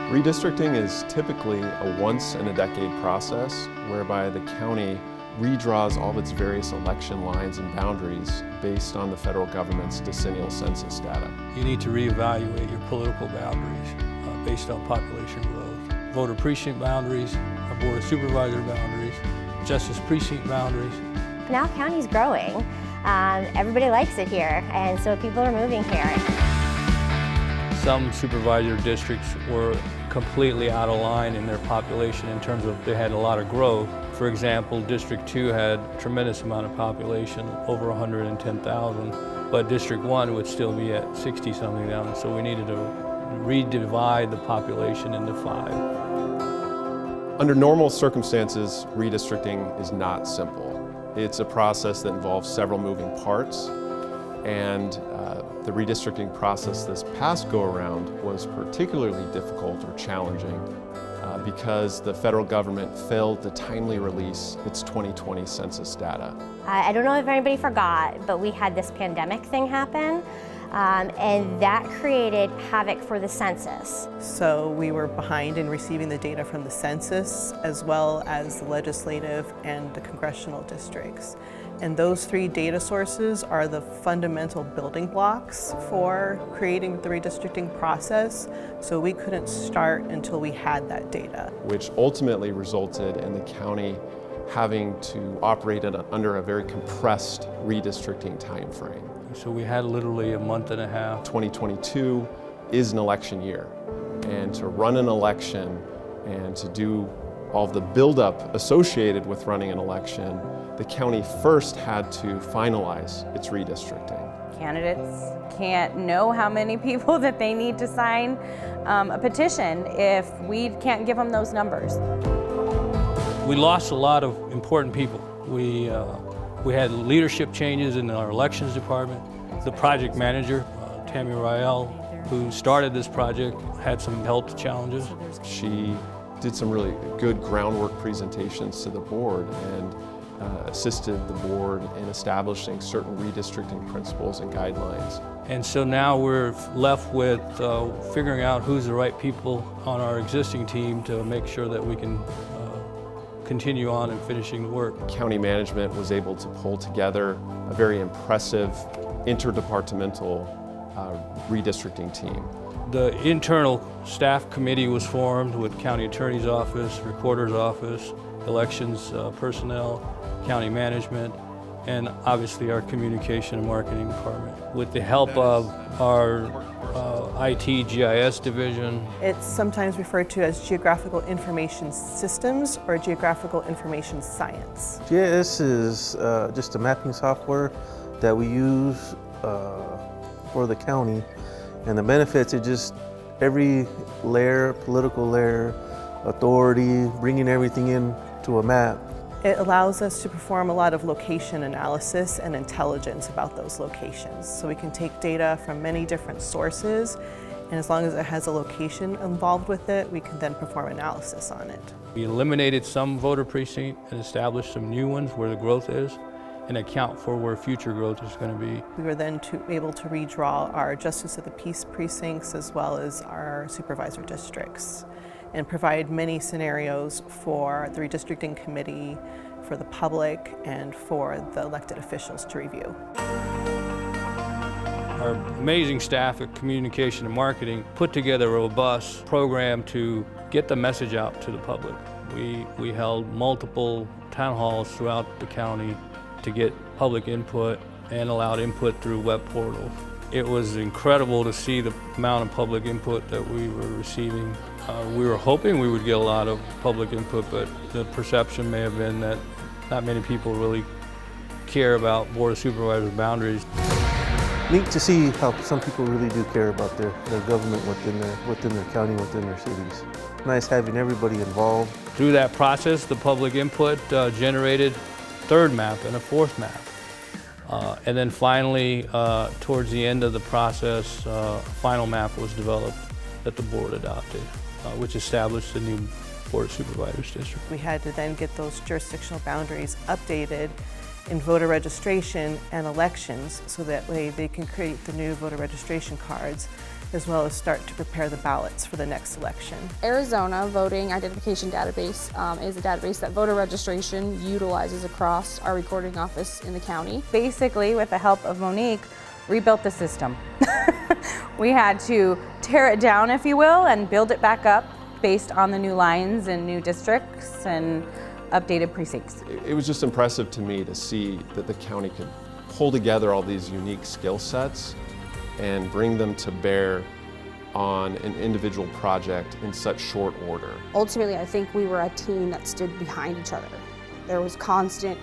Redistricting is typically a once-in-a-decade process whereby the county redraws all of its various election lines and boundaries based on the federal government's decennial census data. You need to reevaluate your political boundaries based on population growth. Voter precinct boundaries, Board of Supervisor boundaries, Justice precinct boundaries. Now county's growing. Everybody likes it here, and so people are moving here. Some supervisor districts were completely out of line in their population in terms of they had a lot of growth. For example, District 2 had a tremendous amount of population, over 110,000, but District 1 would still be at 60-something thousand, so we needed to redivide the population into 5. Under normal circumstances, redistricting is not simple. It's a process that involves several moving parts, and the redistricting process this past go-around was particularly difficult or challenging because the federal government failed to timely release its 2020 census data. I don't know if anybody forgot, but we had this pandemic thing happen, and that created havoc for the census. So we were behind in receiving the data from the census, as well as the legislative and the congressional districts. And those 3 data sources are the fundamental building blocks for creating the redistricting process, so we couldn't start until we had that data. Which ultimately resulted in the county having to operate under a very compressed redistricting time frame. So we had literally a month and a half. 2022 is an election year, and to run an election and to do all of the buildup associated with running an election, the county first had to finalize its redistricting. Candidates can't know how many people that they need to sign a petition if we can't give them those numbers. We lost a lot of important people. We had leadership changes in our elections department. The project manager, Tammy Rael, who started this project, had some health challenges. She did some really good groundwork presentations to the board and assisted the board in establishing certain redistricting principles and guidelines. And so now we're left with figuring out who's the right people on our existing team to make sure that we can continue on and finishing the work. County management was able to pull together a very impressive interdepartmental redistricting team. The internal staff committee was formed with county attorney's office, recorder's office, elections personnel, county management, and obviously our communication and marketing department. With the help of our IT GIS division. It's sometimes referred to as Geographical Information Systems or Geographical Information Science. GIS is just a mapping software that we use for the county, and the benefits are just every layer, political layer, authority, bringing everything into a map. It allows us to perform a lot of location analysis and intelligence about those locations. So we can take data from many different sources, and as long as it has a location involved with it, we can then perform analysis on it. We eliminated some voter precinct and established some new ones where the growth is and account for where future growth is going to be. We were then able to redraw our Justice of the Peace precincts as well as our supervisor districts, and provide many scenarios for the redistricting committee, for the public, and for the elected officials to review. Our amazing staff at communication and marketing put together a robust program to get the message out to the public. We held multiple town halls throughout the county to get public input and allowed input through web portals. It was incredible to see the amount of public input that we were receiving. We were hoping we would get a lot of public input, but the perception may have been that not many people really care about Board of Supervisors boundaries. Neat to see how some people really do care about their government within their county, within their cities. Nice having everybody involved. Through that process, the public input generated a 3rd map and a 4th map. And then finally, towards the end of the process, a final map was developed that the board adopted, which established the new Board of Supervisors District. We had to then get those jurisdictional boundaries updated in voter registration and elections, so that way they can create the new voter registration cards as well as start to prepare the ballots for the next election. Arizona Voting Identification Database is a database that voter registration utilizes across our recording office in the county. Basically, with the help of Monique, rebuilt the system. We had to tear it down, if you will, and build it back up based on the new lines and new districts and updated precincts. It was just impressive to me to see that the county could pull together all these unique skill sets and bring them to bear on an individual project in such short order. Ultimately, I think we were a team that stood behind each other. There was constant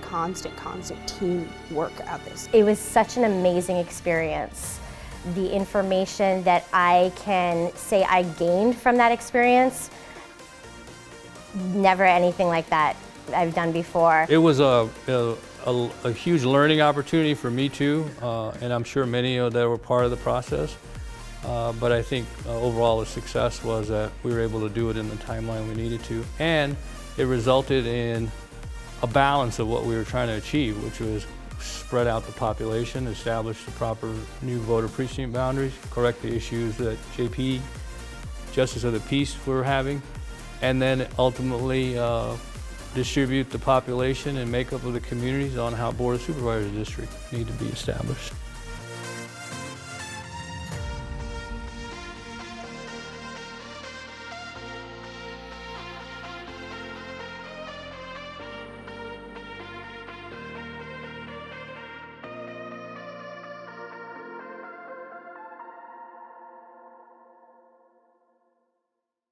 teamwork at this. It was such an amazing experience. The information that I can say I gained from that experience, never anything like that I've done before. It was a huge learning opportunity for me too, and I'm sure many that were part of the process. But I think overall the success was that we were able to do it in the timeline we needed to. And it resulted in a balance of what we were trying to achieve, which was spread out the population, establish the proper new voter precinct boundaries, correct the issues that JP, Justice of the Peace, were having, and then ultimately distribute the population and makeup of the communities on how Board of Supervisors districts need to be established.